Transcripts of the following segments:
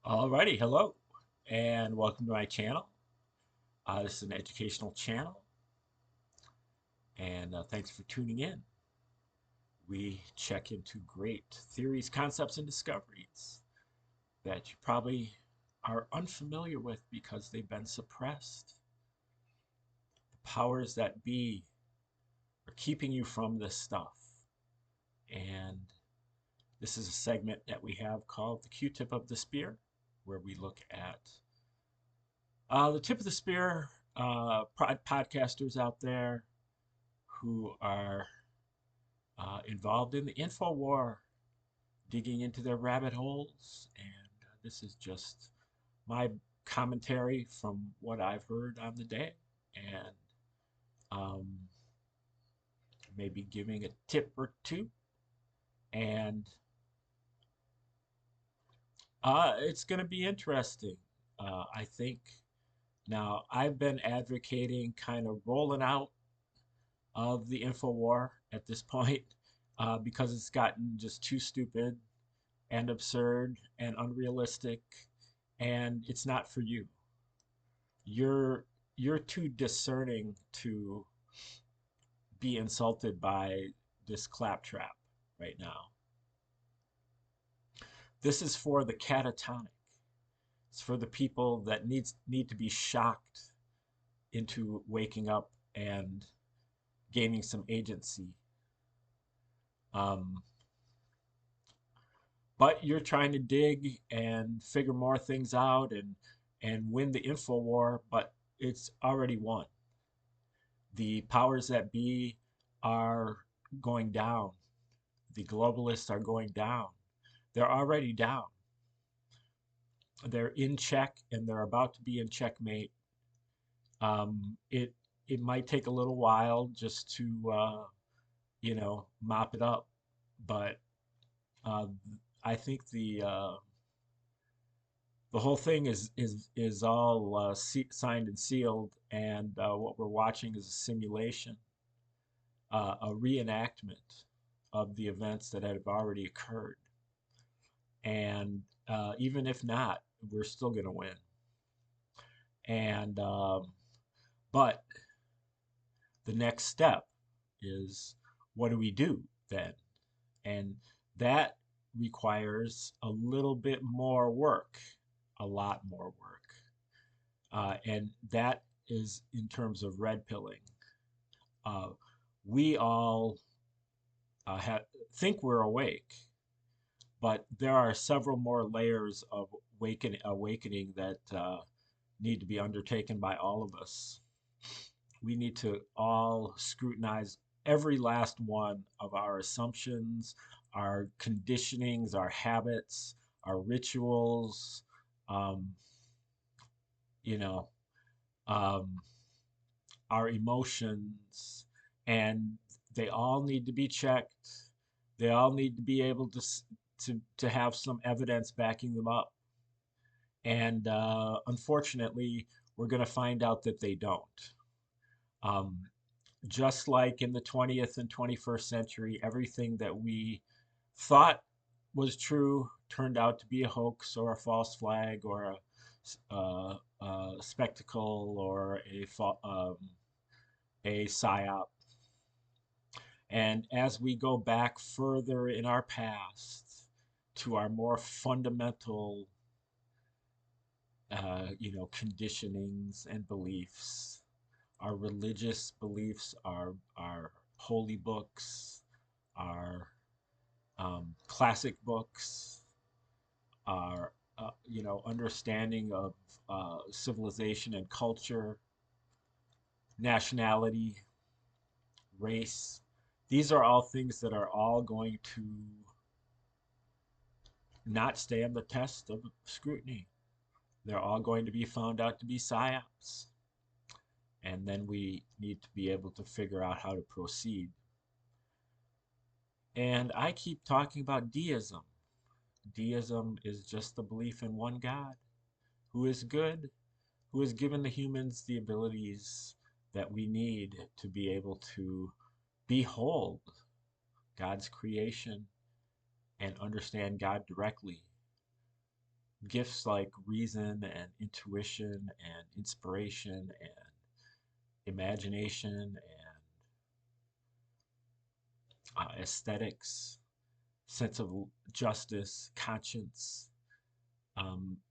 Alrighty, hello, and welcome to my channel. This is an educational channel, and thanks for tuning in. We check into great theories, concepts, and discoveries that you probably are unfamiliar with because they've been suppressed. The powers that be are keeping you from this stuff. And this is a segment that we have called the Q-tip of the spear, where we look at the tip of the spear, podcasters out there who are involved in the info war, digging into their rabbit holes. And this is just my commentary from what I've heard on the day, and um, maybe giving a tip or two. And it's going to be interesting. I think now I've been advocating kind of rolling out of the info war at this point because it's gotten just too stupid and absurd and unrealistic, and it's not for you. You're you're too discerning to be insulted by this claptrap right now. This is for the catatonic. It's for the people that need to be shocked into waking up and gaining some agency. Um, but you're trying to dig and figure more things out and win the info war, but it's already won. The powers that be are going down. The globalists are going down. They're already down. They're in check, and they're about to be in checkmate. It might take a little while just to mop it up, but uh, I think the whole thing is all signed and sealed, and what we're watching is a simulation, a reenactment of the events that have already occurred. And even if not, we're still going to win. And but the next step is, what do we do then? And that requires a little bit more work, a lot more work. And that is in terms of red pilling. Uh, we all think we're awake, but there are several more layers of awakening that need to be undertaken by all of us. We need to all scrutinize every last one of our assumptions, our conditionings, our habits, our rituals, um, you know, um, our emotions, and they all need to be checked. They all need to be able to have some evidence backing them up. And unfortunately, we're going to find out that they don't. Um, just like in the 20th and 21st century, everything that we thought was true turned out to be a hoax or a false flag or a spectacle or a psyop. And as we go back further in our past to our more fundamental, conditionings and beliefs, our religious beliefs, our holy books, our classic books, our understanding of civilization and culture, nationality, race. These are all things that are all going to not stand the test of scrutiny. They're all going to be found out to be psyops. And then we need to be able to figure out how to proceed. And I keep talking about deism. Deism is just the belief in one God who is good, who has given the humans the abilities that we need to be able to behold God's creation and understand God directly. gifts like reason and intuition and inspiration and imagination and aesthetics, sense of justice, conscience,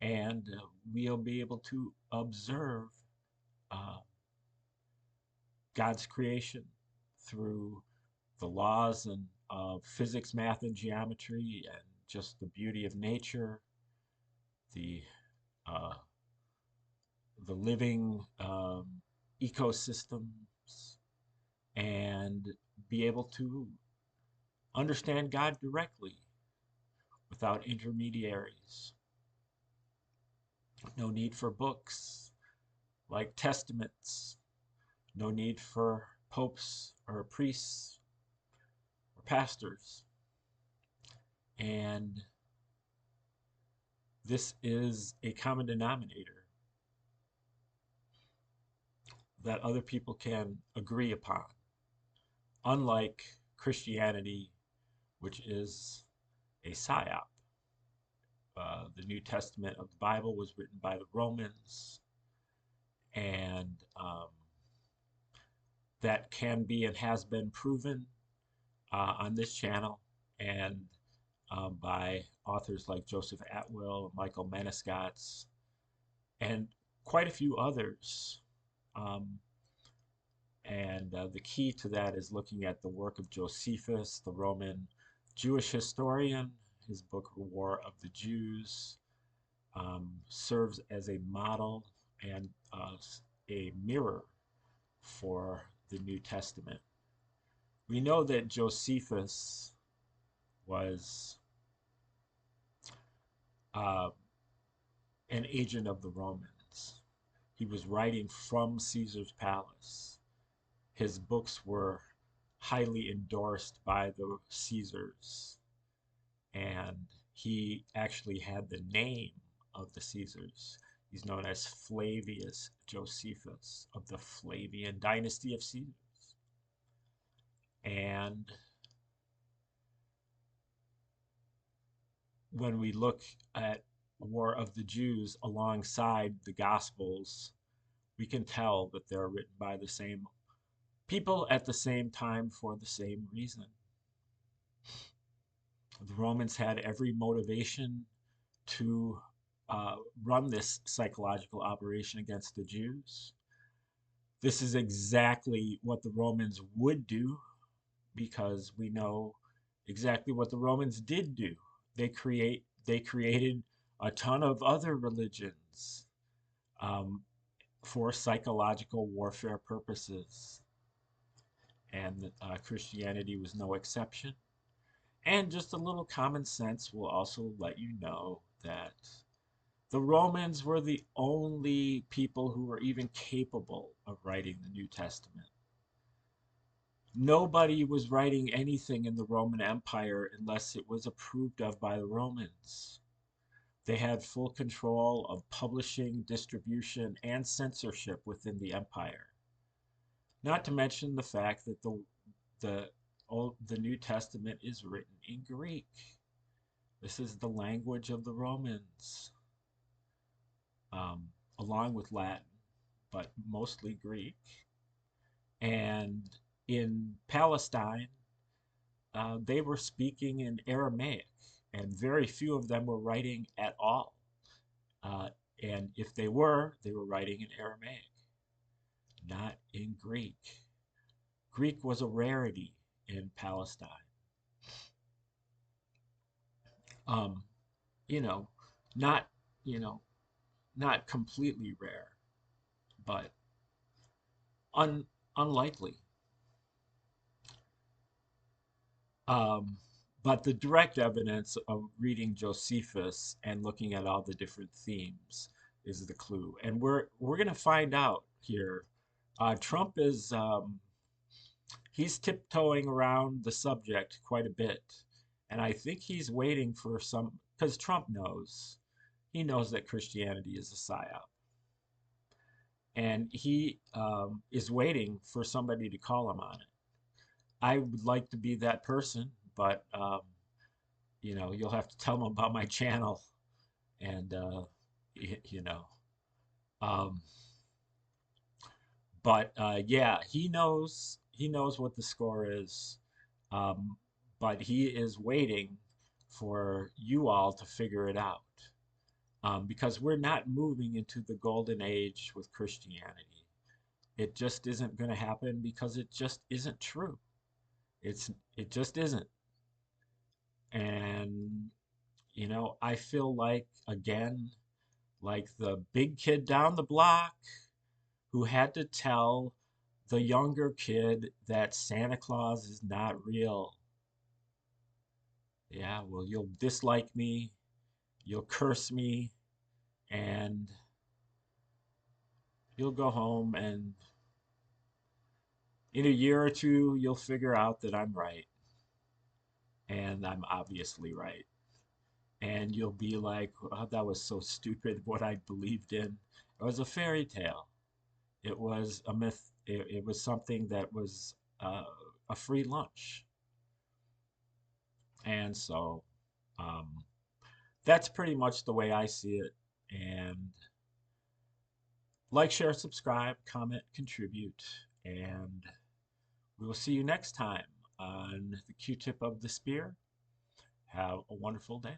and we'll be able to observe uh, God's creation through the laws and of physics, math, and geometry, and just the beauty of nature, the uh, the living ecosystems, and be able to understand God directly without intermediaries. No need for books like testaments. No need for popes or priests or pastors. And this is a common denominator that other people can agree upon, unlike Christianity, which is a psyop. The New Testament of the Bible was written by the Romans, and that can be and has been proven on this channel and by authors like Joseph Atwill, Michael Maniscalco, and quite a few others. Um, and the key to that is looking at the work of Josephus, the Roman Jewish historian. His book, War of the Jews, serves as a model and a mirror for the New Testament. We know that Josephus was uh, an agent of the Romans. He was writing from Caesar's palace. His books were highly endorsed by the Caesars, and he actually had the name of the Caesars. He's known as Flavius Josephus of the Flavian dynasty of Caesars. And when we look at War of the Jews alongside the Gospels, we can tell that they're written by the same people at the same time for the same reason. The Romans had every motivation to run this psychological operation against the Jews. This is exactly what the Romans would do because we know exactly what the Romans did do. They created a ton of other religions um, for psychological warfare purposes, and Christianity was no exception. And just a little common sense will also let you know that the Romans were the only people who were even capable of writing the New Testament. Nobody was writing anything in the Roman Empire unless it was approved of by the Romans. They had full control of publishing, distribution, and censorship within the empire. Not to mention the fact that the the New Testament is written in Greek. This is the language of the Romans, um, along with Latin, but mostly Greek. And in Palestine, they were speaking in Aramaic, and very few of them were writing at all. Uh, and if they were writing in Aramaic, not in Greek. Greek was a rarity in Palestine. Um, you know, not you know, not completely rare, but un, unlikely. Um, but the direct evidence of reading Josephus and looking at all the different themes is the clue, and we're going to find out here. Trump is he's tiptoeing around the subject quite a bit, and I think he's waiting for some because Trump knows he knows that Christianity is a psyop, and he is waiting for somebody to call him on it. I would like to be that person, but you'll have to tell him about my channel and you know, um, but yeah, he knows what the score is, um, but he is waiting for you all to figure it out, because we're not moving into the golden age with Christianity. It just isn't going to happen because it just isn't true. It's it just isn't. And I feel like, again, like the big kid down the block who had to tell the younger kid that Santa Claus is not real. Yeah, well, you'll dislike me, you'll curse me, and you'll go home, and in a year or two, you'll figure out that I'm right, and I'm obviously right. And you'll be like, oh, that was so stupid what I believed in. It was a fairy tale. It was a myth. It was something that was uh, a free lunch. And so um, that's pretty much the way I see it. And like, share, subscribe, comment, contribute. And we will see you next time on the Q-tip of the spear. Have a wonderful day.